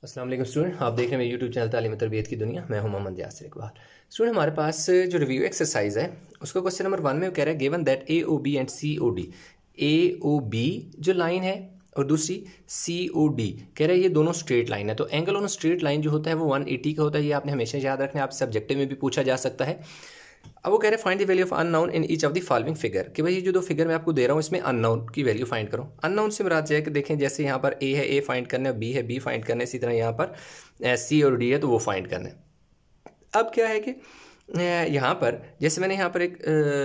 अस्सलाम वालेकुम स्टूडेंट, आप देख रहे हैं मेरे यूट्यूब चैनल तालीम तरबियत की दुनिया। मैं हूं मोहम्मद यासिर इकबाल। स्टूडेंट, हमारे पास जो रिव्यू एक्सरसाइज है उसका क्वेश्चन नंबर 1 में वो कह रहा है given that A O B and C O D, A O B जो लाइन है और दूसरी सी ओ डी कह रहा है ये दोनों स्ट्रेट लाइन है। तो एंगल ऑन स्ट्रेट लाइन जो होता है वो 180 का होता है। ये आपने हमेशा याद रखना है, आप सब्जेक्टिव में भी पूछा जा सकता है। अब वो कह रहे हैं find the value of unknown in each of the following figure, कि भाई ये जो दो फिगर मैं आपको दे रहा हूँ इसमें अननोन की वैल्यू फाइंड करो। अननोन से मुराद है कि देखें जैसे यहाँ पर ए है, ए फाइंड करना है, बी है, बी फाइंड करना है, इसी तरह यहाँ पर सी और डी है तो वो फाइंड करना है। अब क्या है कि यहाँ पर जैसे मैंने यहाँ पर एक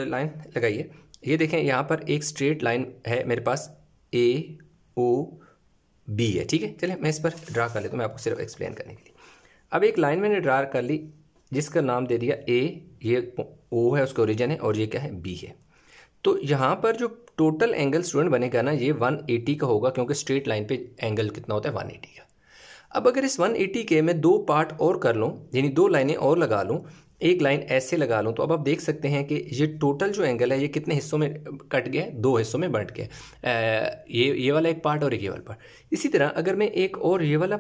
लाइन लगाई है, ये देखें यहाँ पर एक स्ट्रेट लाइन है मेरे पास ए ओ बी है। ठीक है, चलिए मैं इस पर ड्रा कर लेता हूँ, मैं आपको सिर्फ एक्सप्लेन करने के लिए। अब एक लाइन मैंने ड्रा कर ली जिसका नाम दे दिया ए, ये ओ है उसका ओरिजिन है और ये क्या है बी है। तो यहाँ पर जो टोटल एंगल स्टूडेंट बनेगा ना ये 180 का होगा, क्योंकि स्ट्रेट लाइन पे एंगल कितना होता है 180 का। अब अगर इस 180 के मैं दो पार्ट और कर लूँ, यानी दो लाइनें और लगा लूँ, एक लाइन ऐसे लगा लूँ, तो अब आप देख सकते हैं कि ये टोटल जो एंगल है ये कितने हिस्सों में कट गया है, दो हिस्सों में बंट गया। ये वाला एक पार्ट और एक ये वाला पार्ट। इसी तरह अगर मैं एक और ये वाला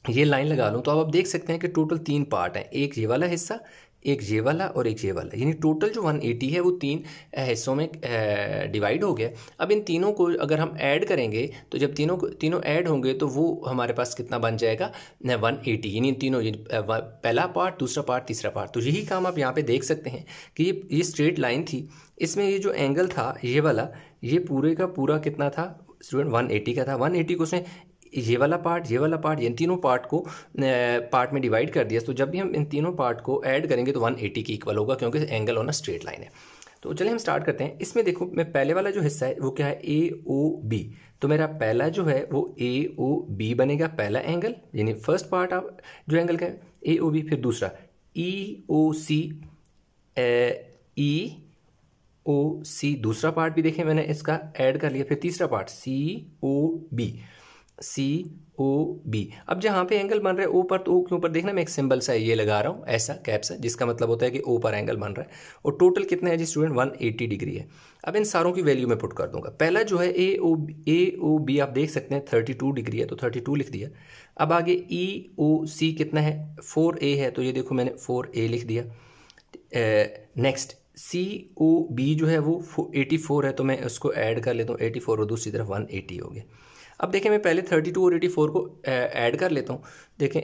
ये लाइन लगा लूँ तो अब आप देख सकते हैं कि टोटल तीन पार्ट हैं, एक ये वाला हिस्सा, एक ये वाला और एक ये वाला, यानी टोटल जो 180 है वो तीन हिस्सों में डिवाइड हो गया। अब इन तीनों को अगर हम ऐड करेंगे तो जब तीनों ऐड होंगे तो वो हमारे पास कितना बन जाएगा 180, यानी तीनों पहला पार्ट, दूसरा पार्ट, तीसरा पार्ट। तो यही काम आप यहाँ पे देख सकते हैं कि ये स्ट्रेट लाइन थी, इसमें ये जो एंगल था ये वाला, ये पूरे का पूरा कितना था स्टूडेंट 180 का था। 180 को उसने ये वाला पार्ट, ये वाला पार्ट, इन तीनों पार्ट को पार्ट में डिवाइड कर दिया। तो जब भी हम इन तीनों पार्ट को ऐड करेंगे तो 180 की इक्वल होगा, क्योंकि angle on a straight line है। तो चलिए हम स्टार्ट करते हैं। इसमें देखो मैं पहले वाला जो हिस्सा है वो क्या है ए ओ बी, तो मेरा पहला जो है वो ए ओ बी बनेगा, पहला एंगल, यानी फर्स्ट पार्ट आप जो एंगल का है ए ओ बी। फिर दूसरा ई ओ सी, ई ओ सी दूसरा पार्ट भी देखें मैंने इसका ऐड कर लिया। फिर तीसरा पार्ट सी ओ बी, सी ओ बी। अब जहाँ पे एंगल बन रहा है ओ पर, तो ओ के ऊपर देखना मैं एक सिंबल सा ये लगा रहा हूँ ऐसा कैप सा, जिसका मतलब होता है कि ओ पर एंगल बन रहा है। और टोटल कितना है जी स्टूडेंट 180 डिग्री है। अब इन सारों की वैल्यू मैं पुट कर दूंगा। पहला जो है ए ओ बी आप देख सकते हैं 32 डिग्री है, तो 32 लिख दिया। अब आगे ई ओ सी कितना है 4a है, तो ये देखो मैंने 4a लिख दिया। नेक्स्ट सी ओ बी जो है वो 84 है, तो मैं उसको ऐड कर लेता हूँ 84 और दूसरी तरफ 180 हो गया। अब देखें मैं पहले 32 और 84 को ऐड कर लेता हूँ। देखें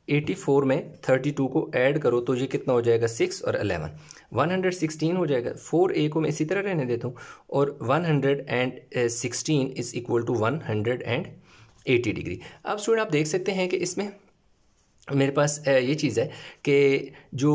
84 में 32 को ऐड करो तो ये कितना हो जाएगा 6 और 11, 116 हो जाएगा। 4a को मैं इसी तरह रहने देता हूँ और 116 इज इक्वल टू 180 डिग्री। अब स्टूडेंट आप देख सकते हैं कि इसमें मेरे पास ये चीज़ है कि जो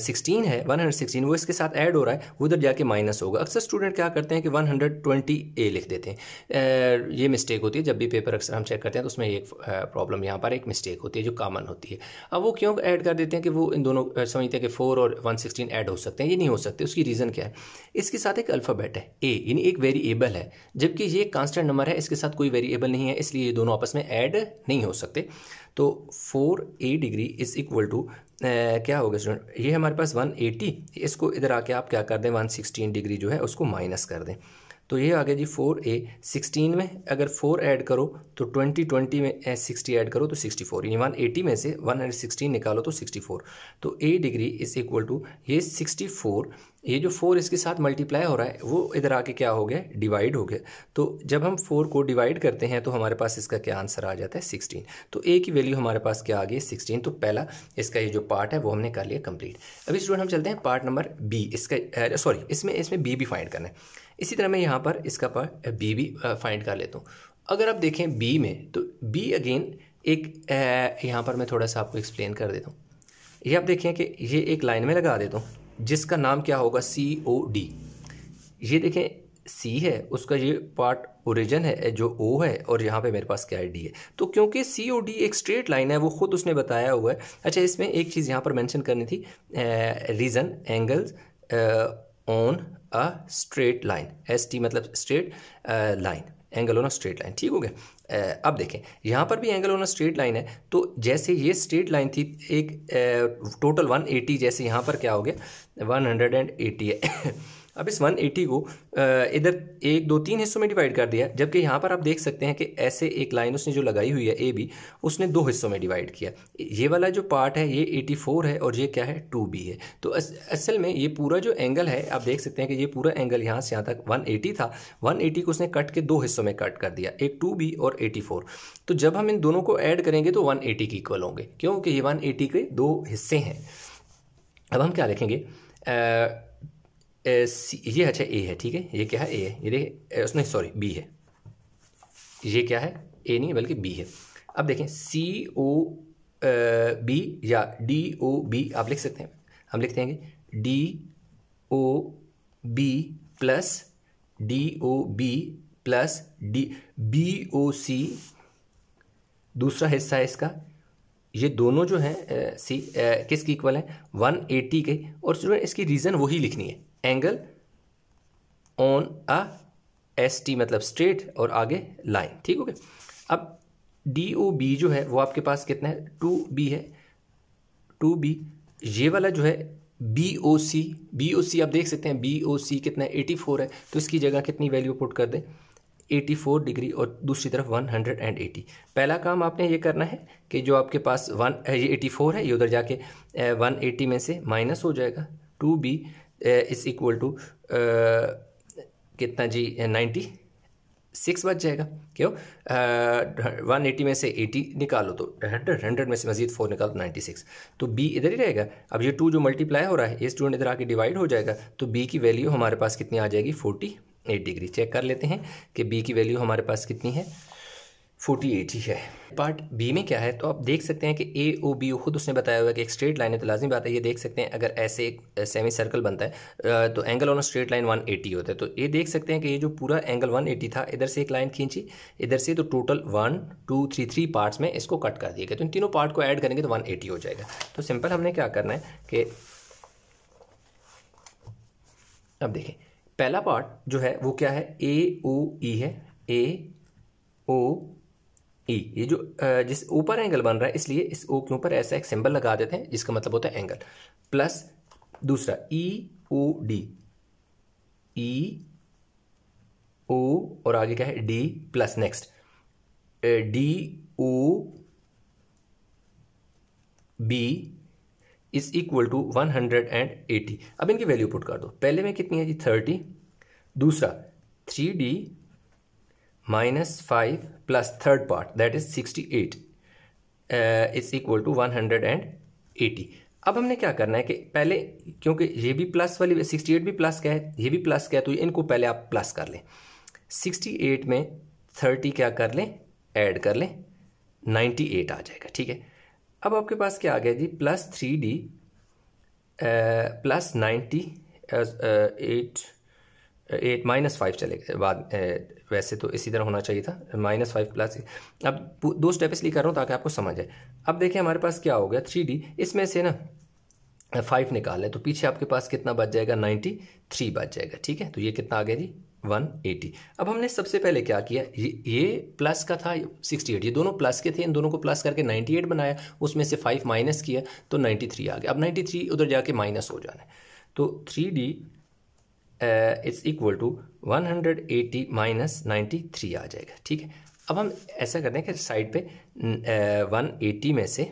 16 है 116 वो इसके साथ ऐड हो रहा है, वो उधर जाके माइनस होगा। अक्सर स्टूडेंट क्या करते हैं कि 120a लिख देते हैं। ये मिस्टेक होती है जब भी पेपर अक्सर हम चेक करते हैं, तो उसमें एक प्रॉब्लम यहाँ पर एक मिस्टेक होती है जो कॉमन होती है। अब वो क्यों ऐड कर देते हैं कि वो इन दोनों समझते हैं कि 4 और 116 ऐड हो सकते हैं। ये नहीं हो सकते। उसकी रीज़न क्या है, इसके साथ एक अल्फ़ाबेट है ए, यानी एक वेरिएबल है, जबकि ये कांस्टेंट नंबर है, इसके साथ कोई वेरिएबल नहीं है, इसलिए ये दोनों आपस में ऐड नहीं हो सकते। तो 4a degree is equal to क्या होगा स्टूडेंट, ये हमारे पास 180, इसको इधर आके आप क्या कर दें 116 डिग्री जो है उसको माइनस कर दें। तो ये आ गया जी 4a। 16 में अगर 4 ऐड करो तो 20 में 60 ऐड करो तो 64, यानी 180 में से 116 निकालो तो 64। तो a degree is equal to ये 64, ये जो 4 इसके साथ मल्टीप्लाई हो रहा है वो इधर आके क्या हो गया डिवाइड हो गया। तो जब हम 4 को डिवाइड करते हैं तो हमारे पास इसका क्या आंसर आ जाता है 16। तो a की वैल्यू हमारे पास क्या आ गई 16। तो पहला इसका ये जो पार्ट है वो हमने कर लिया कंप्लीट। अभी स्टूडेंट हम चलते हैं पार्ट नंबर बी। इसका सॉरी इसमें बी भी फाइंड करना है। इसी तरह मैं यहाँ पर इसका पार्ट बी भी फाइंड कर लेता हूँ। अगर आप देखें बी में, तो बी अगेन एक यहाँ पर मैं थोड़ा सा आपको एक्सप्लेन कर देता हूँ। ये आप देखें कि ये एक लाइन में लगा देता हूँ जिसका नाम क्या होगा COD। ये देखें C है, उसका ये पार्ट ओरिजिन है जो O है, और यहाँ पे मेरे पास क्या है D है। तो क्योंकि COD एक स्ट्रेट लाइन है, वो खुद उसने बताया हुआ है। अच्छा, इसमें एक चीज़ यहाँ पर मेंशन करनी थी, reason angles on a straight line, ST मतलब straight line, angle on a straight line. ठीक हो गया। अब देखें यहाँ पर भी angle on a straight line है, तो जैसे ये स्ट्रेट लाइन थी एक टोटल 180, जैसे यहाँ पर क्या हो गया 180 है अब इस 180 को इधर 1 2 3 हिस्सों में डिवाइड कर दिया, जबकि यहाँ पर आप देख सकते हैं कि ऐसे एक लाइन उसने जो लगाई हुई है ए बी, उसने 2 हिस्सों में डिवाइड किया। ये वाला जो पार्ट है ये 84 है और ये क्या है 2b है। तो असल में ये पूरा जो एंगल है आप देख सकते हैं कि ये पूरा एंगल यहाँ से यहाँ तक 180 था, 180 को उसने कट के 2 हिस्सों में कट कर दिया, एक 2b और 84। तो जब हम इन दोनों को ऐड करेंगे तो 180 के इक्वल होंगे, क्योंकि ये 180 के 2 हिस्से हैं। अब हम क्या लिखेंगे, ये अच्छा ए है, ठीक है, ये क्या है ए है, ये देखिए उसमें सॉरी बी है, ये क्या है ए नहीं बल्कि बी है। अब देखें सी ओ बी या डी ओ बी आप लिख सकते हैं, हम लिखते हैं D O B plus D O B plus D B O C दूसरा हिस्सा है इसका। ये दोनों जो हैं सी किसकी इक्वल है 180 के, और स्टूडेंट इसकी रीज़न वही लिखनी है, angle on a S T मतलब स्ट्रेट और आगे लाइन, ठीक हो गया। अब डी ओ बी जो है वो आपके पास कितना है 2b है, 2b। ये वाला जो है बी ओ सी आप देख सकते हैं बी ओ सी कितना है 84 है, तो इसकी जगह कितनी वैल्यू पुट कर दें 84 डिग्री और दूसरी तरफ 180। पहला काम आपने ये करना है कि जो आपके पास ये 84 है ये उधर जाके 180 में से माइनस हो जाएगा, 2b इज इक्वल टू कितना जी 96 बच जाएगा। क्यों 180 में से 80 निकालो तो 100 में से मजीद 4 निकालो 96, तो b इधर ही रहेगा। अब ये 2 जो मल्टीप्लाई हो रहा है ये स्टूडेंट इधर आके डिवाइड हो जाएगा, तो b की वैल्यू हमारे पास कितनी आ जाएगी 48 डिग्री। चेक कर लेते हैं कि b की वैल्यू हमारे पास कितनी है 48 ही है। पार्ट बी में क्या है, तो आप देख सकते हैं कि ए ओ बी खुद उसने बताया हुआ है कि एक स्ट्रेट लाइन है, तो लाजमी बात है ये देख सकते हैं अगर ऐसे एक सेमी सर्कल बनता है तो angle on a straight line 180 होता है। तो ये देख सकते हैं कि ये जो पूरा एंगल 180 था, इधर से एक लाइन खींची इधर से, तो टोटल 1 2 3 पार्ट्स में इसको कट कर दिया गया। तो इन तीनों पार्ट को ऐड करेंगे तो 180 हो जाएगा। तो सिंपल हमने क्या करना है कि अब देखें पहला पार्ट जो है वो क्या है ए ओ ई है, ए ओ ई, ये जो जिस ऊपर एंगल बन रहा है इसलिए इस ओ के ऊपर ऐसा एक सिंबल लगा देते हैं जिसका मतलब होता है एंगल, प्लस दूसरा ई ओ डी, ई ओ और आगे क्या है D plus next D O B is equal to 180। अब इनकी वैल्यू पुट कर दो, पहले में कितनी है जी 30, दूसरा 3d -5 plus third part that is 68 is equal to 180। अब हमने क्या करना है कि पहले क्योंकि ये भी प्लस वाली 68 भी प्लस का है ये भी प्लस का है, तो इनको पहले आप प्लस कर लें, 68 में 30 क्या कर लें ऐड कर लें 98 आ जाएगा, ठीक है। अब आपके पास क्या आ गया जी प्लस 3d प्लस 98 -5 चलेगा बाद वैसे तो इसी तरह होना चाहिए था -5 प्लस। अब 2 स्टेप इसलिए कर रहा हूँ ताकि आपको समझ आए। अब देखिए हमारे पास क्या हो गया 3d, इसमें से ना 5 निकाल लें तो पीछे आपके पास कितना बच जाएगा 93 बच जाएगा, ठीक है। तो ये कितना आ गया जी 180। अब हमने सबसे पहले क्या किया, ये प्लस का था 68, ये दोनों प्लस के थे, इन दोनों को प्लस करके 98 बनाया, उसमें से 5 माइनस किया तो 93 आ गया। अब 93 उधर जाके माइनस हो जाना है, तो 3d it's equal to 180 minus 93 आ जाएगा, ठीक है। अब हम ऐसा करते हैं कि साइड पे 180 में से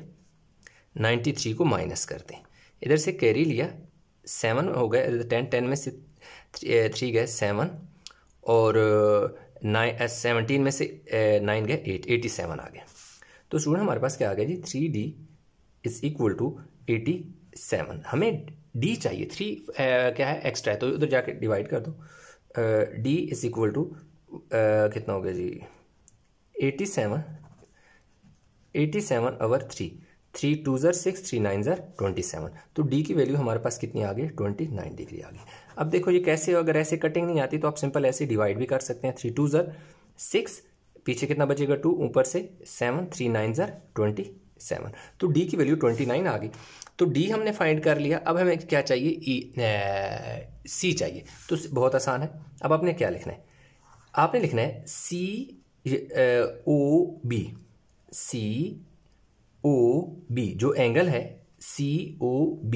93 को माइनस करते हैं, इधर से कैरी लिया 7 हो गए 10 में से 3 गए 7 और 17 में से 9 गए 87 आ गया। तो स्टूडेंट हमारे पास क्या आ गया जी 3d इज इक्वल टू 87। हमें d चाहिए, 3 क्या है एक्स्ट्रा है तो उधर जाके डिवाइड कर दो, d इज इक्वल टू कितना हो गया जी 87 ओवर 3 2 6 3 9 27। तो d की वैल्यू हमारे पास कितनी आ गई 29 डिग्री आ गई। अब देखो ये कैसे, अगर ऐसे कटिंग नहीं आती तो आप सिंपल ऐसे डिवाइड भी कर सकते हैं, 3 2 6 पीछे कितना बचेगा 2 ऊपर से 7 3 9 27। तो d की वैल्यू 29 आ गई। तो d हमने फाइंड कर लिया। अब हमें क्या चाहिए c चाहिए, तो बहुत आसान है। अब आपने क्या लिखना है, आपने लिखना है COB जो एंगल है COB,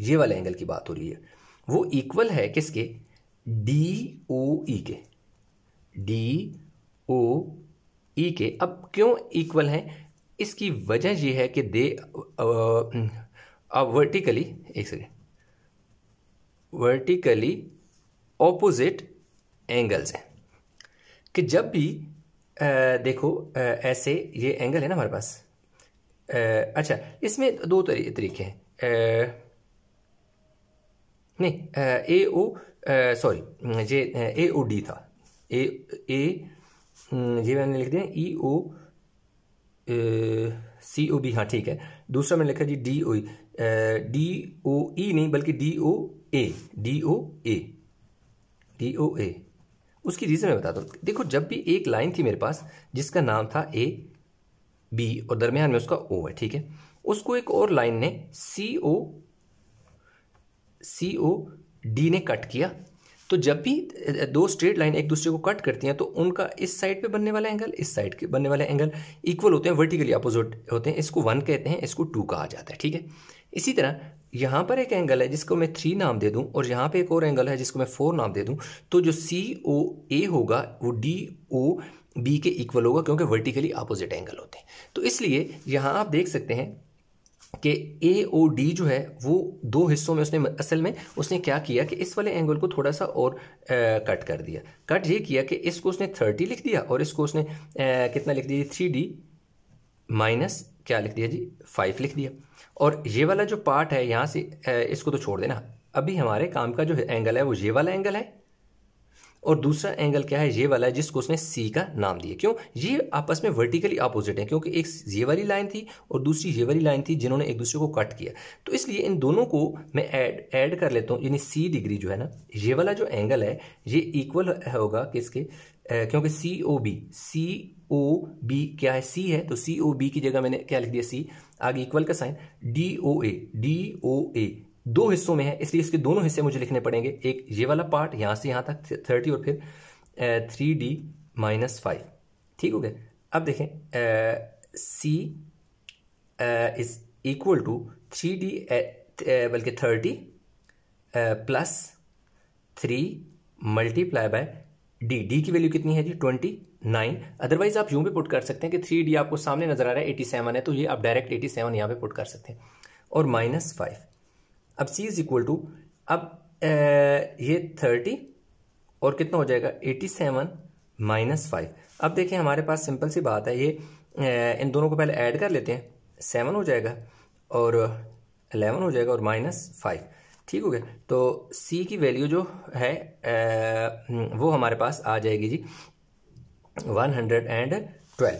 ये वाला एंगल की बात हो रही है, वो इक्वल है किसके DOE के, DOE के। अब क्यों इक्वल हैं, इसकी वजह यह है कि दे वर्टिकली, एक सेकेंड, वर्टिकली ऑपोजिट एंगल्स हैं। कि जब भी देखो ऐसे ये एंगल है ना हमारे पास, अच्छा इसमें दो तरीके हैं, नहीं AO सॉरी ये AOD था, ये मैंने लिख दिया EOCOB, हाँ ठीक है। दूसरा मैंने लिखा जी DOE, DOE नहीं बल्कि DOA। उसकी रीज़न मैं बताता हूँ। देखो जब भी एक लाइन थी मेरे पास जिसका नाम था AB और दरमियान में उसका O है, ठीक है, उसको एक और लाइन ने COD ने कट किया। तो जब भी दो स्ट्रेट लाइन एक दूसरे को कट करती हैं तो उनका इस साइड पे बनने वाला एंगल, इस साइड के बनने वाले एंगल इक्वल होते हैं, वर्टिकली अपोजिट होते हैं। इसको 1 कहते हैं, इसको 2 कहा जाता है, ठीक है। इसी तरह यहाँ पर एक एंगल है जिसको मैं 3 नाम दे दूं और यहाँ पे एक और एंगल है जिसको मैं 4 नाम दे दूं, तो जो COA होगा वो DOB के इक्वल होगा, क्योंकि वर्टिकली अपोजिट एंगल होते हैं। तो इसलिए यहाँ आप देख सकते हैं कि AOD जो है वो दो हिस्सों में उसने असल में उसने क्या किया कि इस वाले एंगल को थोड़ा सा और कट कर दिया। कट ये किया कि इसको उसने 30 लिख दिया और इसको उसने कितना लिख दिया, 3D माइनस क्या लिख दिया जी, 5 लिख दिया। और ये वाला जो पार्ट है यहाँ से इसको तो छोड़ देना। अभी हमारे काम का जो एंगल है वो ये वाला एंगल है और दूसरा एंगल क्या है, ये वाला है जिसको उसने C का नाम दिया। क्यों, ये आपस में वर्टिकली अपोजिट है, क्योंकि एक ये वाली लाइन थी और दूसरी ये वाली लाइन थी जिन्होंने एक दूसरे को कट किया। तो इसलिए इन दोनों को मैं ऐड कर लेता हूँ, यानी 60 डिग्री जो है ना, ये वाला जो एंगल है ये इक्वल होगा किसके, क्योंकि COB क्या है, C है, तो COB की जगह मैंने क्या लिख दिया, C, आगे इक्वल का साइन, DOA दो हिस्सों में है, इसलिए इसके दोनों हिस्से मुझे लिखने पड़ेंगे। एक ये वाला पार्ट यहाँ से यहाँ तक 30 और फिर 3D माइनस 5, ठीक हो गया। अब देखें C is equal to 3D बल्कि 30 प्लस 3 मल्टीप्लाई बाय D की वैल्यू कितनी है जी, 29। अदरवाइज आप यूं भी पुट कर सकते हैं कि 3D आपको सामने नजर आ रहा है 87 है, तो ये आप डायरेक्ट 87 यहाँ पे पुट कर सकते हैं, और माइनस 5। अब C इज इक्वल टू, अब ये 30 और कितना हो जाएगा 87 माइनस 5। अब देखिए हमारे पास सिंपल सी बात है, ये इन दोनों को पहले ऐड कर लेते हैं, 7 हो जाएगा और 11 हो जाएगा और माइनस 5, ठीक हो गया। तो C की वैल्यू जो है वो हमारे पास आ जाएगी जी 112,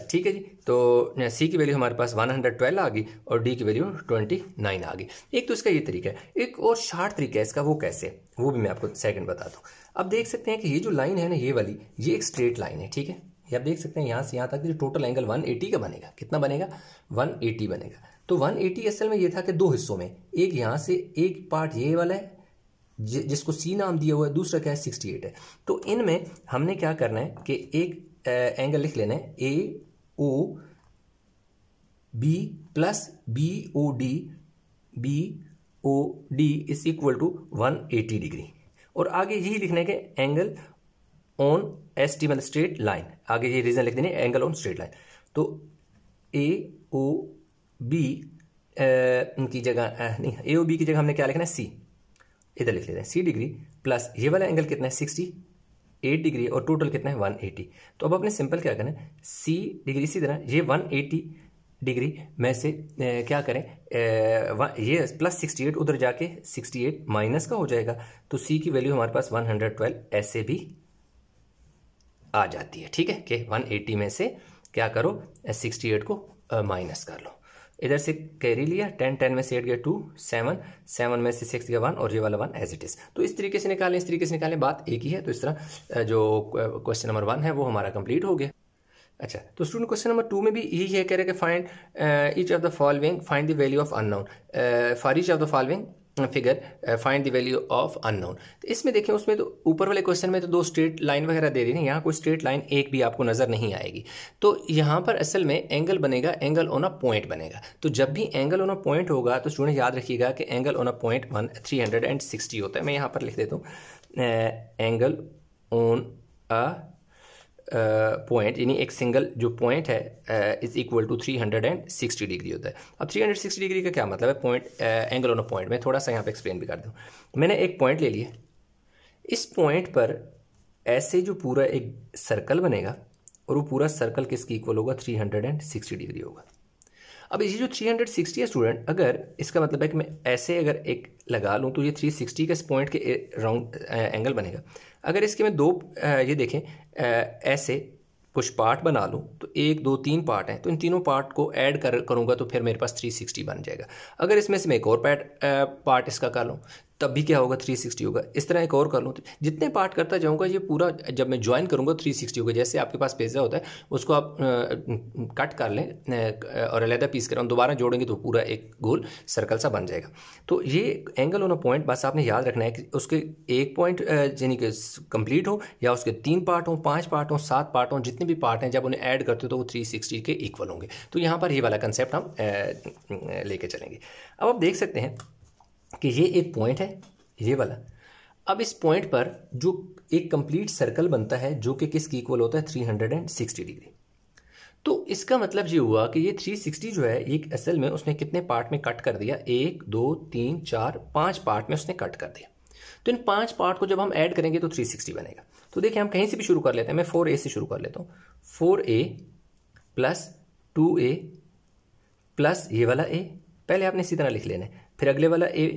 ठीक है जी। तो C की वैल्यू हमारे पास 112 आ गई और D की वैल्यू 29 आ गई। एक तो इसका ये तरीका है, एक और शार्ट तरीका है इसका, वो कैसे, वो भी मैं आपको सेकंड बताता हूँ। अब देख सकते हैं कि ये जो लाइन है ना, ये वाली, ये एक स्ट्रेट लाइन है, ठीक है। ये आप देख सकते हैं यहाँ से यहाँ तक जो टोटल एंगल 180 का बनेगा, कितना बनेगा, 180 बनेगा। तो 180 असल में ये था कि दो हिस्सों में, एक यहाँ से एक पार्ट ये वाला है जिसको C नाम दिया हुआ है, दूसरा क्या है 68 है। तो इनमें हमने क्या करना है कि एक एंगल लिख लेना है AOB plus BOD is equal to 180 degree, और आगे यही लिखना है कि एंगल ऑन ST मतलब स्ट्रेट लाइन, आगे ये रीजन लिख देने एंगल ऑन स्ट्रेट लाइन। तो AOB की जगह नहीं, AOB की जगह हमने क्या लिखना है, C, इधर लिख लेते हैं 60 डिग्री प्लस ये वाला एंगल कितना है 68 डिग्री और टोटल कितना है 180। तो अब अपने सिंपल क्या करना है, 60 डिग्री इसी तरह ये 180 डिग्री में से क्या करें, ये प्लस 68 उधर जाके 68 माइनस का हो जाएगा। तो C की वैल्यू हमारे पास 112 ऐसे भी आ जाती है, ठीक है, कि 180 में से क्या करो 68 को माइनस कर लो। इधर से कैरी लिया, 10 में से 8 गया 2, 7 में से 6 गया 1 और ये वाला 1 एज इट इज। तो इस तरीके से निकालें, इस तरीके से निकालें, बात एक ही है। तो इस तरह जो क्वेश्चन नंबर 1 है वो हमारा कंप्लीट हो गया। अच्छा, तो स्टूडेंट क्वेश्चन नंबर 2 में भी यही है, कह रहे हैं कि find each of the following, find the value of unknown, for each of the following figure find the value of unknown. तो इसमें देखें, उसमें तो ऊपर वाले क्वेश्चन में तो दो स्ट्रेट लाइन वगैरह दे दी ना, यहाँ कोई स्ट्रेट लाइन एक भी आपको नजर नहीं आएगी। तो यहाँ पर असल में एंगल बनेगा, एंगल ऑन अ पॉइंट बनेगा। तो जब भी एंगल ऑन अ पॉइंट होगा तो स्टूडेंट याद रखिएगा कि एंगल ऑन अ पॉइंट 360 होता है। मैं यहाँ पर लिख देता हूँ एंगल ऑन अ पॉइंट, यानी एक सिंगल जो पॉइंट है इज इक्वल टू 360 डिग्री होता है। अब 360 डिग्री का क्या मतलब है, point angle on a point. मैं थोड़ा सा यहाँ पे एक्सप्लेन भी कर दूँ। मैंने एक पॉइंट ले लिया, इस पॉइंट पर ऐसे जो पूरा एक सर्कल बनेगा और वो पूरा सर्कल किसकी इक्वल होगा, 360 डिग्री होगा। अब ये जो 360 है स्टूडेंट, अगर इसका मतलब है कि मैं ऐसे अगर एक लगा लूँ तो ये 360 के इस पॉइंट के राउंड एंगल बनेगा। अगर इसके मैं दो ये देखें ऐसे कुछ पार्ट बना लूँ तो 1 2 3 पार्ट हैं, तो इन तीनों पार्ट को ऐड करूँगा तो फिर मेरे पास 360 बन जाएगा। अगर इसमें से मैं एक और पार्ट इसका कर लूँ तब भी क्या होगा, 360 होगा। इस तरह एक और कर लूँ, तो जितने पार्ट करता जाऊँगा ये पूरा जब मैं ज्वाइन करूँगा 360 होगा। जैसे आपके पास पिज़्ज़ा होता है, उसको आप कट कर लें और अलहदा पीस करें, दोबारा जोड़ेंगे तो पूरा एक गोल सर्कल सा बन जाएगा। तो ये एंगल ऑन अ पॉइंट बस आपने याद रखना है कि उसके एक पॉइंट यानी कि कंप्लीट हो या उसके 3 पार्ट हों, 5 पार्ट हों, 7 पार्ट हों, जितने भी पार्ट हैं जब उन्हें ऐड करते हो तो वो 360 के इक्वल होंगे। तो यहाँ पर ये वाला कंसेप्ट हम लेके चलेंगे। अब आप देख सकते हैं कि ये एक पॉइंट है, ये वाला। अब इस पॉइंट पर जो एक कंप्लीट सर्कल बनता है जो कि किसकी इक्वल होता है, 360 डिग्री। तो इसका मतलब ये हुआ कि ये 360 जो है एक असल में उसने कितने पार्ट में कट कर दिया, 1 2 3 4 5 पार्ट में उसने कट कर दिया। तो इन 5 पार्ट को जब हम ऐड करेंगे तो 360 बनेगा। तो देखिए हम कहीं से भी शुरू कर लेते हैं। मैं 4a से शुरू कर लेता हूँ। 4a प्लस 2a प्लस ये वाला a, पहले आपने इसी तरह लिख लेना है, फिर अगले वाला a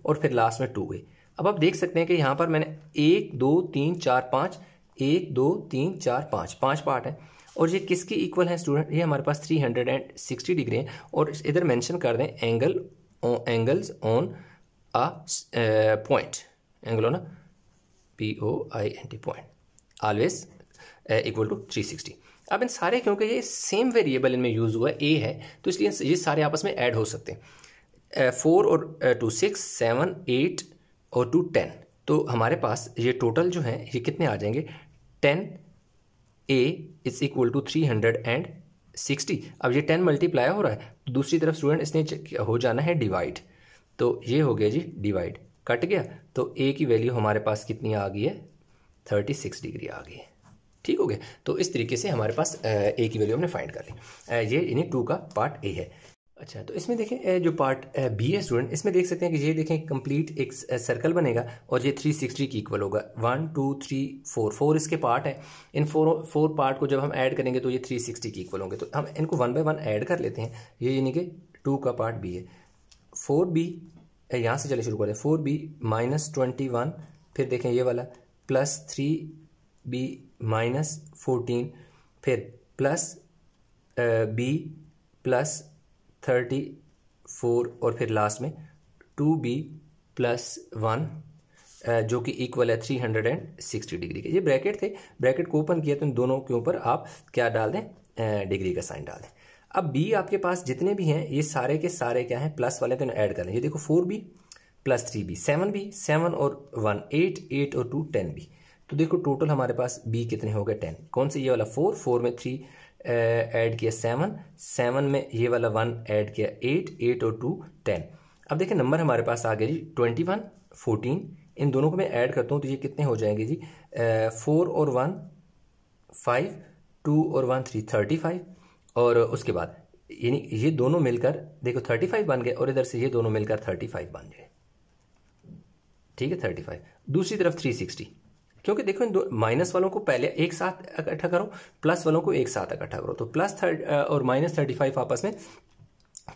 और फिर लास्ट में 2a। अब आप देख सकते हैं कि यहाँ पर मैंने 1 2 3 4 5 1 2 3 4 5 5 पार्ट है और ये किसकी इक्वल है स्टूडेंट, ये हमारे पास 360 डिग्री है। और इधर मेंशन कर दें angles on a point, angle on a POINT point always equal to 360। अब इन सारे क्योंकि ये सेम वेरिएबल इनमें यूज हुआ है, a है, तो इसलिए ये सारे आपस में ऐड हो सकते हैं। 4 और 2 6 7 8 और 2 10। तो हमारे पास ये टोटल जो है ये कितने आ जाएंगे, 10a इज इक्वल टू 360। अब ये 10 मल्टीप्लाई हो रहा है तो दूसरी तरफ स्टूडेंट इसने हो जाना है डिवाइड। तो ये हो गया जी डिवाइड, कट गया। तो a की वैल्यू हमारे पास कितनी आ गई है, 36 डिग्री आ गई है। ठीक हो गया। तो इस तरीके से हमारे पास a की वैल्यू हमने फाइंड कर ली। ये यानी 2 का पार्ट a है। अच्छा, तो इसमें देखें जो पार्ट बी है स्टूडेंट, इसमें देख सकते हैं कि ये देखें कंप्लीट एक सर्कल बनेगा और ये 360 की इक्वल होगा। 1 2 3 4 इसके पार्ट है। इन 4 पार्ट को जब हम ऐड करेंगे तो ये 360 की इक्वल होंगे। तो हम इनको 1 बाय 1 ऐड कर लेते हैं। ये यानी कि 2 का पार्ट बी है। 4b यहाँ से चले शुरू करें, 4b माइनस 21, फिर देखें ये वाला प्लस 3b माइनस 14, फिर प्लस b प्लस 34 और फिर लास्ट में 2b प्लस 1 जो कि इक्वल है 360 डिग्री के। ये ब्रैकेट थे, ब्रैकेट को ओपन किया तो इन दोनों के ऊपर आप क्या डाल दें, डिग्री का साइन डाल दें। अब b आपके पास जितने भी हैं ये सारे के सारे क्या हैं, प्लस वाले, तो ऐड कर लें। ये देखो 4b प्लस 3b 7b, 7 और 1 8, 8 और 2 10b। तो देखो टोटल हमारे पास b कितने हो गए, 10। कौन से, ये वाला 4 में 3 ऐड किया 7 में ये वाला 1 ऐड किया 8 और 2 10। अब देखिए नंबर हमारे पास आ गया जी 21 14। इन दोनों को मैं ऐड करता हूँ तो ये कितने हो जाएंगे जी, 4 और 1 5, 2 और 1 3 35। और उसके बाद यानी ये दोनों मिलकर देखो 35 बन गए और इधर से ये दोनों मिलकर 35 बन गए। ठीक है 35। दूसरी तरफ 360, क्योंकि देखो इन दो माइनस वालों को पहले एक साथ इकट्ठा करो, प्लस वालों को एक साथ इकट्ठा करो। तो प्लस और माइनस 35 आपस में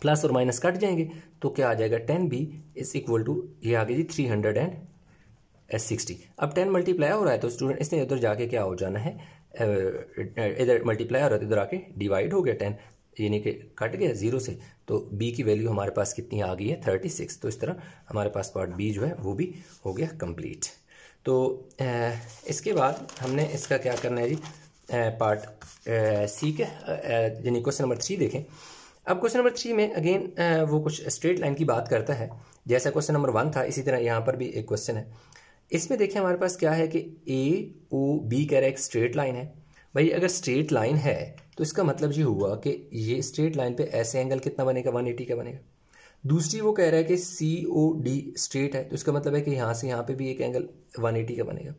प्लस और माइनस कट जाएंगे तो क्या आ जाएगा, 10b इज इक्वल टू ये आ गया जी 360। अब 10 मल्टीप्लाई हो रहा है तो स्टूडेंट इसने इधर जाके क्या हो जाना है, इधर मल्टीप्लाई हो रहा है तो इधर आके डिवाइड हो गया 10, यानी कि कट गया 0 से। तो b की वैल्यू हमारे पास कितनी आ गई है, 36। तो इस तरह हमारे पास पार्ट b जो है वो भी हो गया कंप्लीट। तो इसके बाद हमने इसका क्या करना है जी, पार्ट सी के यानी क्वेश्चन नंबर 3 देखें। अब क्वेश्चन नंबर 3 में अगेन वो कुछ स्ट्रेट लाइन की बात करता है, जैसा क्वेश्चन नंबर 1 था इसी तरह यहाँ पर भी एक क्वेश्चन है। इसमें देखिए हमारे पास क्या है कि AOB कह रहा है एक स्ट्रेट लाइन है। भाई अगर स्ट्रेट लाइन है तो इसका मतलब ये हुआ कि ये स्ट्रेट लाइन पे ऐसे एंगल कितना बनेगा, 180 का बनेगा। दूसरी वो कह रहा है कि COD स्ट्रेट है, तो इसका मतलब है कि यहाँ से यहाँ पे भी एक एंगल 180 का बनेगा।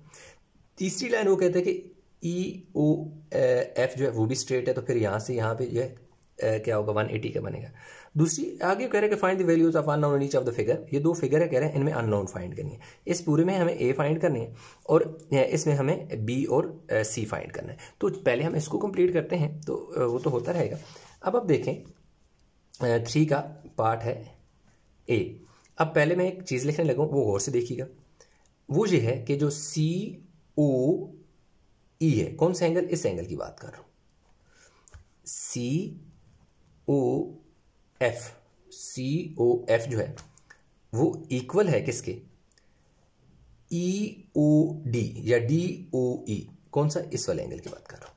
तीसरी लाइन वो कहता है कि EOF जो है वो भी स्ट्रेट है, तो फिर यहाँ से यहाँ पे जो है क्या होगा 180 का बनेगा। दूसरी आगे कह रहे हैं कि find the values of unknown in each of the figure. ये दो फिगर है, कह रहे हैं इनमें अननोन फाइंड करनी है। इस पूरे में हमें A फाइंड करनी है और इसमें हमें B और C फाइंड करना है। तो पहले हम इसको कंप्लीट करते हैं, तो वो तो होता रहेगा। अब देखें 3 का पार्ट है A। अब पहले मैं एक चीज़ लिखने लगा, वो गौर से देखिएगा। वो ये है कि जो COE है, कौन सा एंगल, इस एंगल की बात कर रहा हूँ। COF जो है वो इक्वल है किसके, EOD या DOE, कौन सा, इस वाले एंगल की बात कर रहा हूँ,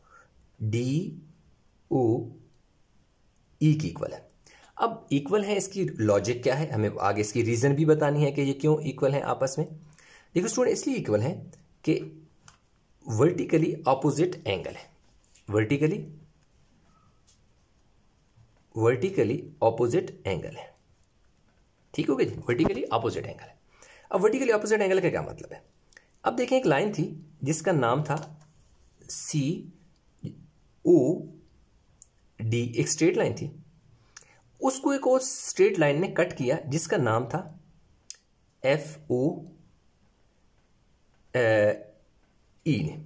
DOE की इक्वल है। अब इक्वल है, इसकी लॉजिक क्या है, हमें आगे इसकी रीजन भी बतानी है कि ये क्यों इक्वल है आपस में। देखो स्टूडेंट, इसलिए इक्वल है कि वर्टिकली ऑपोजिट एंगल है, वर्टिकली ऑपोजिट एंगल है। ठीक हो गया जी, वर्टिकली ऑपोजिट एंगल है। अब वर्टिकली ऑपोजिट एंगल का क्या मतलब है। अब देखें एक लाइन थी जिसका नाम था COD, एक स्ट्रेट लाइन थी, उसको एक और स्ट्रेट लाइन ने कट किया जिसका नाम था FOE ने।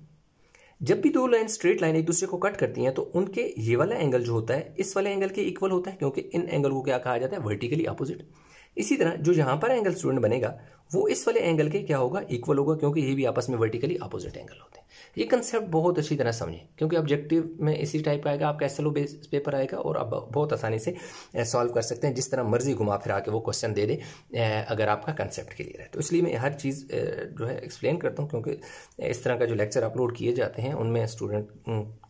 जब भी दो लाइन स्ट्रेट लाइन एक दूसरे को कट करती हैं तो उनके ये वाला एंगल जो होता है इस वाले एंगल के इक्वल होता है, क्योंकि इन एंगल को क्या कहा जाता है, वर्टिकली अपोजिट। इसी तरह जो यहां पर एंगल स्टूडेंट बनेगा वो इस वाले एंगल के क्या होगा, इक्वल होगा, क्योंकि ये भी आपस में वर्टिकली अपोजिट एंगल होते हैं। ये कंसेप्ट बहुत अच्छी तरह समझें, क्योंकि ऑब्जेक्टिव में इसी टाइप का आएगा, आपका SLO बेस पेपर आएगा और आप बहुत आसानी से सॉल्व कर सकते हैं, जिस तरह मर्जी घुमा फिरा के वो क्वेश्चन दे दे, अगर आपका कंसेप्ट क्लियर है। तो इसलिए मैं हर चीज़ जो है एक्सप्लेन करता हूँ, क्योंकि इस तरह का जो लेक्चर अपलोड किए जाते हैं उनमें स्टूडेंट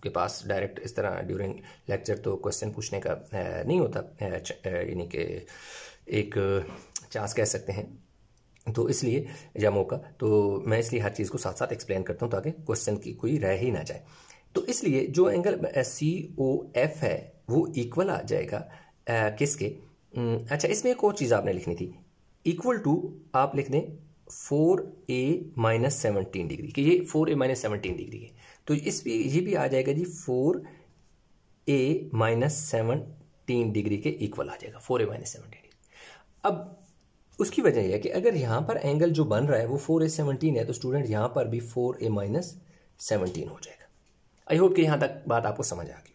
के पास डायरेक्ट इस तरह ड्यूरिंग लेक्चर तो क्वेश्चन पूछने का नहीं होता, यानी कि एक चांस कह सकते हैं, तो इसलिए या मौका, तो मैं इसलिए हर चीज़ को साथ साथ एक्सप्लेन करता हूँ ताकि क्वेश्चन की कोई रह ही ना जाए। तो इसलिए जो एंगल COF है वो इक्वल आ जाएगा किसके, अच्छा इसमें एक और चीज़ आपने लिखनी थी, इक्वल टू आप लिख दें 4A-17 डिग्री, कि ये 4A-17 डिग्री है, तो इस भी ये भी आ जाएगा जी 4A-17 डिग्री के इक्वल आ जाएगा, 4A-17 डिग्री। अब उसकी वजह यह है कि अगर यहाँ पर एंगल जो बन रहा है वो 4A-17 है, तो स्टूडेंट यहाँ पर भी 4A-17 हो जाएगा। आई होप कि यहाँ तक बात आपको समझ आ गई होगी।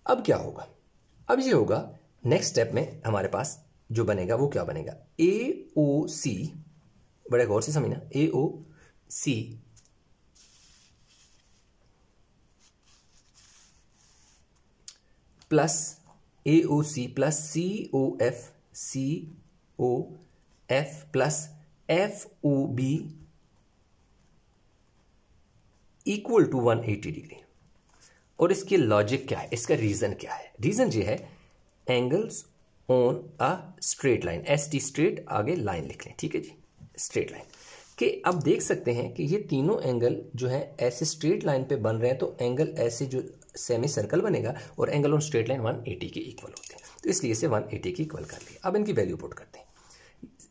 अब क्या होगा, अब ये होगा नेक्स्ट स्टेप में हमारे पास जो बनेगा वो क्या बनेगा, AOC, बड़े गौर से समझना, AOC plus AOC plus COF plus FOB equal to 180 degree. और इसकी लॉजिक क्या है, इसका रीजन क्या है, रीजन ये है angles on a straight line, ST straight, आगे लाइन लिख लें, ठीक है जी, स्ट्रेट लाइन के। अब देख सकते हैं कि ये तीनों एंगल जो है ऐसे स्ट्रेट लाइन पे बन रहे हैं, तो एंगल ऐसे जो सेमी सर्कल बनेगा और एंगल ऑन स्ट्रेट लाइन 180 के इक्वल होते हैं, तो इसलिए इसे 180 के इक्वल कर लिया। अब इनकी वैल्यू पुट करते हैं।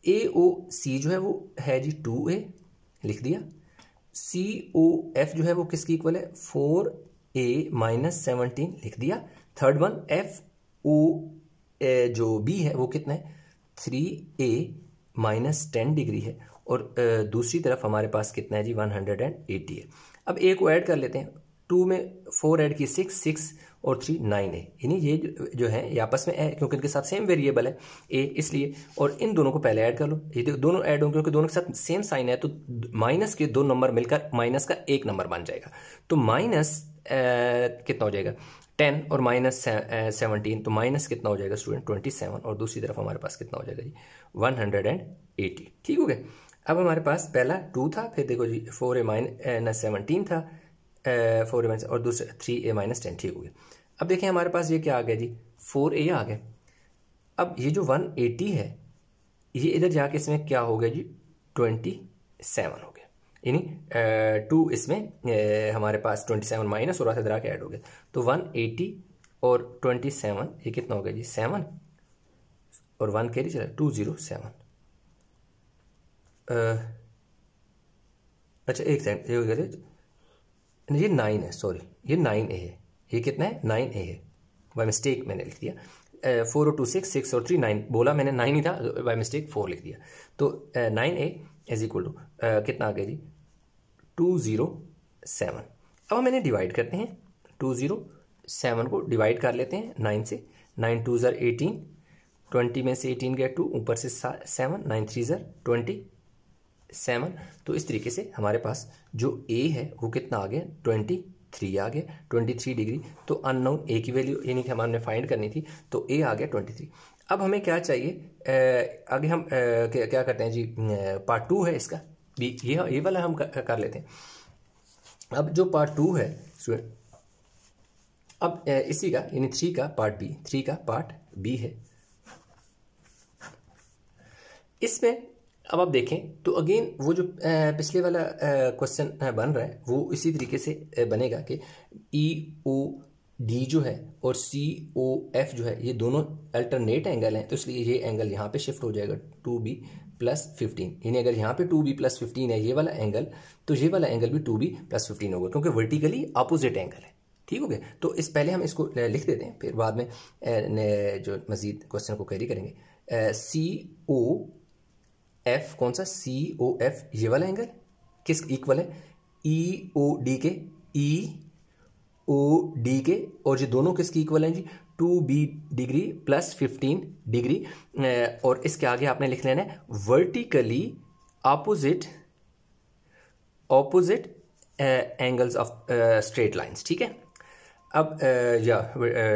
AOC जो है वो है जी 2A, लिख दिया। COF जो है वो किसकी इक्वल है, 4A-17, लिख दिया। थर्ड वन FO जो B है वो कितना है, 3A-10 डिग्री है, और दूसरी तरफ हमारे पास कितना है जी 180 है। अब A को ऐड कर लेते हैं, 2 में 4 ऐड की 6 और 3 9 है, यानी ये जो है ये आपस में है, क्योंकि इनके साथ सेम वेरिएबल है A, इसलिए, और इन दोनों को पहले ऐड कर लो, ये दोनों ऐड होंगे क्योंकि दोनों के साथ सेम साइन है, तो माइनस के 2 नंबर मिलकर माइनस का 1 नंबर बन जाएगा, तो माइनस कितना हो जाएगा 10 और -17, तो माइनस कितना हो जाएगा स्टूडेंट 27, और दूसरी तरफ हमारे पास कितना हो जाएगा जी 180। ठीक हो गया। अब हमारे पास पहला 2 था, फिर देखो जी 4A-17 था, 4A- और दूसरा 3A-10, ठीक हो गया। अब देखें हमारे पास ये क्या आ गया जी 4A आ गया। अब ये जो 180 है ये इधर जाके इसमें क्या हो गया जी 27 हो गया, यानी 2 इसमें हमारे पास 27 माइनस और इधर आके ऐड हो गया, तो 180 और 27 ये कितना हो गया जी 7, और 1 कैरी चला 207। अच्छा एक सेकंड, ये 9 है, सॉरी ये 9A है, ये कितना है 9A है, बाय मिस्टेक मैंने लिख दिया 4 और 2 6, 6 और 3 9 बोला मैंने, 9 ही था, बाय मिस्टेक 4 लिख दिया। तो 9A इज इक्वल टू कितना आ गया जी 207। अब हम इन्हें डिवाइड करते हैं, 207 को डिवाइड कर लेते हैं 9 से, 9 2 ज़र 18, 20 में से 18 गया 2, ऊपर से 7, 9 3 ज़र 27। तो इस तरीके से हमारे पास जो A है वो कितना आ गया 23 आ गया, 23 डिग्री। तो अननोन A की वैल्यू यानी कि हमने फाइंड करनी थी, तो A आ गया 23। अब हमें क्या चाहिए, आगे हम क्या करते हैं जी, पार्ट 2 है इसका, ये वाला हम कर लेते हैं। अब जो पार्ट 2 है स्टूडेंट, अब इसी का यानी 3 का पार्ट बी है। इसमें अब आप देखें तो अगेन वो जो पिछले वाला क्वेश्चन बन रहा है वो इसी तरीके से बनेगा कि EOD जो है और COF जो है ये दोनों अल्टरनेट एंगल हैं, तो इसलिए ये एंगल यहाँ पे शिफ्ट हो जाएगा 2B + 15। यानी अगर यहाँ पे 2B + 15 है ये वाला एंगल, तो ये वाला एंगल भी 2B + 15 होगा, क्योंकि वर्टिकली अपोजिट एंगल है। ठीक हो गया। तो इस पहले हम इसको लिख देते हैं, फिर बाद में जो मजीद क्वेश्चन को कैरी करेंगे। COF कौन सा, COF ये वाला एंगल किस इक्वल है EOD के, और ये दोनों किसकी इक्वल हैं जी 2B डिग्री + 15 डिग्री। और इसके आगे आपने लिख लेना है vertically opposite angles of straight lines. ठीक है। अब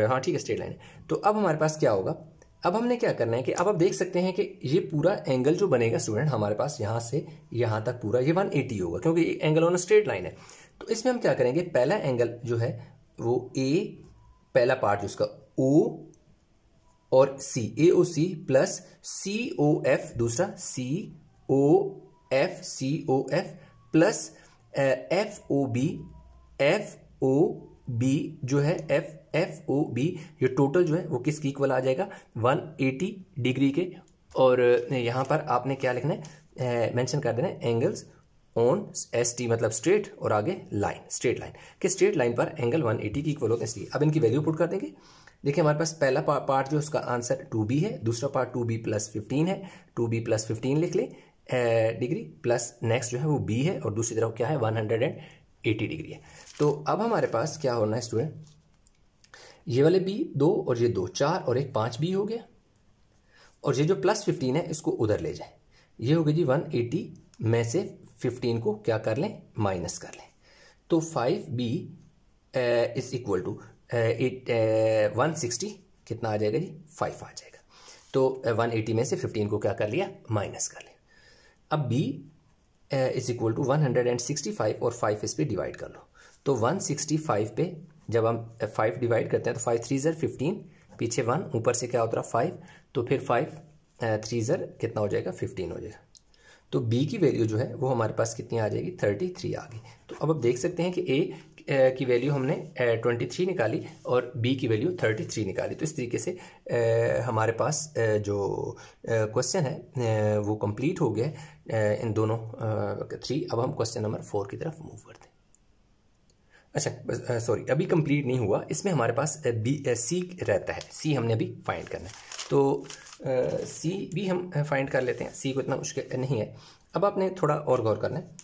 हाँ ठीक है, स्ट्रेट लाइन है। तो अब हमारे पास क्या होगा, अब हमने क्या करना है कि अब आप देख सकते हैं कि ये पूरा एंगल जो बनेगा स्टूडेंट हमारे पास यहाँ से यहाँ तक पूरा ये 180 होगा, क्योंकि ये एंगल ऑन स्ट्रेट लाइन है। तो इसमें हम क्या करेंगे, पहला एंगल जो है वो पहला पार्ट जो उसका O और C, AOC प्लस COF, दूसरा COF प्लस FOB जो है FOB, ये टोटल जो है वो किसकी इक्वल आ जाएगा 180 डिग्री के। और यहाँ पर आपने क्या लिखना है, मेंशन कर देना है एंगल्स ऑन ST मतलब स्ट्रेट, और आगे लाइन, स्ट्रेट लाइन कि स्ट्रेट लाइन पर एंगल 180 की इक्वल होता है। इसलिए अब इनकी वैल्यू पुट कर देंगे। देखिए हमारे पास पहला पार्ट जो उसका आंसर 2B है, दूसरा पार्ट 2B + 15 है, 2B + 15 लिख ले डिग्री, प्लस नेक्स्ट जो है वो B है, और दूसरी तरफ क्या है 180 डिग्री है। तो अब हमारे पास क्या होना है स्टूडेंट, ये वाले B 2 और ये 2 4 और एक 5B हो गया, और ये जो +15 है इसको उधर ले जाए, ये हो गया जी 180 में से 15 को क्या कर लें माइनस कर लें, तो 5B इज इक्वल टू 160 कितना आ जाएगा जी 5 आ जाएगा। तो 180 में से 15 को क्या कर लिया माइनस कर लिया। अब B इज इक्वल टू 165 और 5 इस पे डिवाइड कर लो, तो 165 पे जब हम 5 डिवाइड करते हैं तो 5 3 ज़र 15, पीछे 1 ऊपर से क्या होता है 5, तो फिर 5 3 ज़र कितना हो जाएगा 15 हो जाएगा। तो B की वैल्यू जो है वो हमारे पास कितनी आ जाएगी 33 आ गई। तो अब आप देख सकते हैं कि A की वैल्यू हमने 23 निकाली और B की वैल्यू 33 निकाली। तो इस तरीके से हमारे पास जो क्वेश्चन है वो कंप्लीट हो गया इन दोनों 3। अब हम क्वेश्चन नंबर 4 की तरफ मूव करते हैं। अच्छा सॉरी, अभी कंप्लीट नहीं हुआ, इसमें हमारे पास C रहता है, C हमने अभी फाइंड करना है। तो C भी हम फाइंड कर लेते हैं, C को इतना मुश्किल नहीं है। अब आपने थोड़ा और गौर करना है,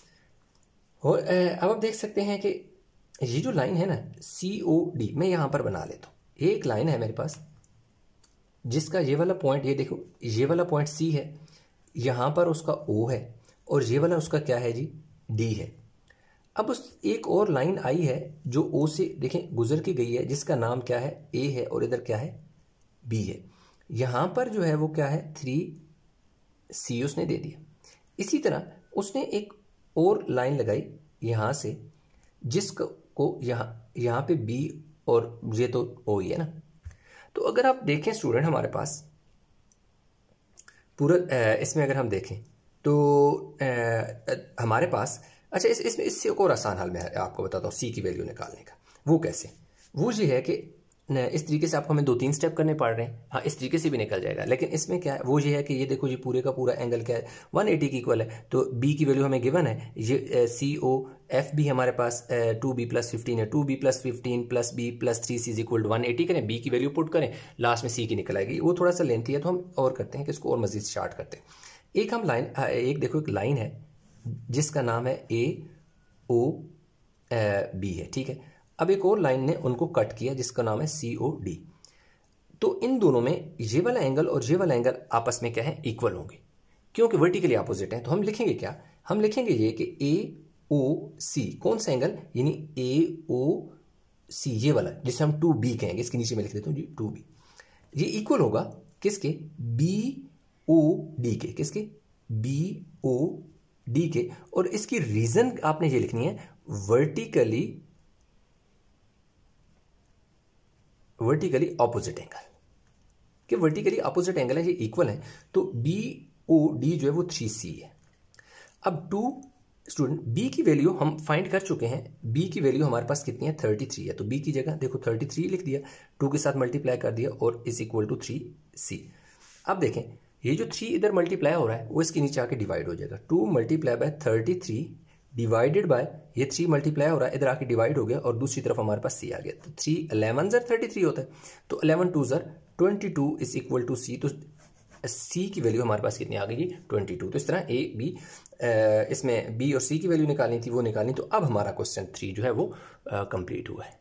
और अब आप देख सकते हैं कि ये जो लाइन है ना COD, मैं यहाँ पर बना लेता हूँ। ये एक लाइन है मेरे पास जिसका ये वाला पॉइंट, ये देखो ये वाला पॉइंट C है, यहाँ पर उसका O है, और ये वाला उसका क्या है जी D है। अब उस एक और लाइन आई है जो O से देखें गुजर के गई है, जिसका नाम क्या है A है, और इधर क्या है B है। यहाँ पर जो है वो क्या है 3C उसने दे दिया। इसी तरह उसने एक और लाइन लगाई यहाँ से, जिसको यहाँ पे B और ये तो O ही है ना। तो अगर आप देखें स्टूडेंट हमारे पास पूरा इसमें अगर हम देखें तो हमारे पास, अच्छा इसमें इससे एक और आसान हल मैं आपको बताता हूँ C की वैल्यू निकालने का। वो कैसे, वो ये है कि इस तरीके से आपको हमें 2-3 स्टेप करने पड़ रहे हैं। हाँ, इस तरीके से भी निकल जाएगा, लेकिन इसमें क्या है, वो ये है कि ये देखो जी पूरे का पूरा एंगल क्या है, 180 की इक्वल है। तो बी की वैल्यू हमें गिवन है, ये सी ओ एफ भी हमारे पास 2b + 15 है, 2b + 15 + b + 3c is equal 180 करें, बी की वैल्यू पुट करें, लास्ट में सी की निकल आएगी। वो थोड़ा सा लेंथी है तो हम और करते हैं कि इसको और मजीद शार्ट करते हैं। एक हम लाइन, एक देखो एक लाइन है जिसका नाम है AOB है, ठीक है। अब एक और लाइन ने उनको कट किया जिसका नाम है COD। तो इन दोनों में ये वाला एंगल और ये वाला एंगल आपस में क्या है, इक्वल होंगे, क्योंकि वर्टिकली अपोजिट है। तो हम लिखेंगे क्या, हम लिखेंगे ये कि AOC कौन सा एंगल, यानी AOC ये वाला जिसे हम 2B कहेंगे, इसके नीचे मैं लिख देता हूँ जी 2B, ये इक्वल होगा किसके, BOD के, किसके, BOD के। और इसकी रीजन आपने ये लिखनी है, वर्टिकली ऑपोजिट एंगल, कि वर्टिकली ऑपोजिट एंगल है, ये इक्वल है। तो BOD जो है वो 3C है। अब स्टूडेंट बी की वैल्यू हम फाइंड कर चुके हैं, बी की वैल्यू हमारे पास कितनी है, 33 है। तो बी की जगह देखो 33 लिख दिया, 2 के साथ मल्टीप्लाई कर दिया और इज इक्वल टू 3C। अब देखें ये जो 3 इधर मल्टीप्लाई हो रहा है वो इसके नीचे आके डिवाइड हो जाएगा, 2 × 33 डिवाइडेड बाय ये 3 मल्टीप्लाई हो रहा है, इधर आके डिवाइड हो गया और दूसरी तरफ हमारे पास C आ गया। तो 3 11 ज़र 33 होता है, तो 11 2 ज़र 22 इज इक्वल टू C। तो C की वैल्यू हमारे पास कितनी आ गई, 22। तो इस तरह A B, इसमें B और C की वैल्यू निकालनी थी, वो निकालनी। तो अब हमारा क्वेश्चन 3 जो है वो कंप्लीट हुआ है।